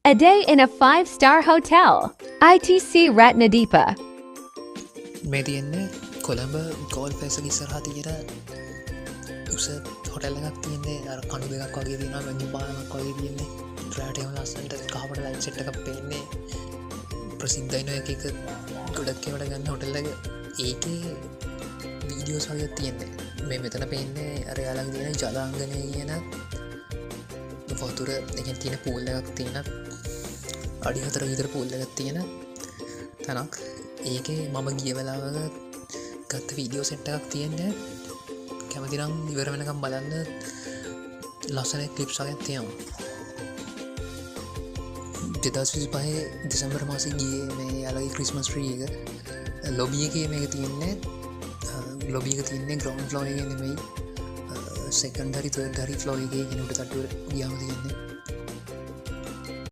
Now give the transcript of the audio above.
A day in a 5-star hotel. ITC Ratnadipa. මේ තියෙන්නේ Colombo goal පෙසක ඉස්සරහා තියෙන උස හොටල් එකක් තියන්නේ අර කණු දෙකක් වගේ තියෙන වැනි බානක් වගේ තියන්නේ ට්‍රෑටම ලස්සන්ට කහපට ලයින් සෙට් එකක් පේන්නේ ප්‍රසිද්ධයින එක ගොඩක් එවට ගන්න හොටල් එක ඒකේ වීඩියෝස් වගේ තියෙන්නේ මේ මෙතන පේන්නේ අරයාලක් තියෙන ජලාංගනය කියන වතුර එක තියෙන පූල්ල එකක් තියෙන අඩි 4 විතර පූල්ල එකක් තියෙන තැනක් ඒකේ මම ගිය වෙලාවක ගත්ත වීඩියෝ සෙට් එකක් තියෙන්නේ කැමතිනම් ඉවර වෙනකම් බලන්න ලස්සන ක්ලිප්ස් වගේ තියෙනවා 2025 දෙසැම්බර් මාසේ ගියේ මේ යාළුවගේ ක්‍රිස්මස් ට්‍රී එක ලොබි එකේ මේක තියෙන්නේ ලොබි එක තියෙන්නේ ග්‍රවුන්ඩ් ෆ්ලෝර් එකේ නෙමෙයි සෙකන්ඩරි තර්ඩ් හරි ෆ්ලෝර් එකේ කෙනෙකුට තට්ටුවට ගියාම තියෙන්නේ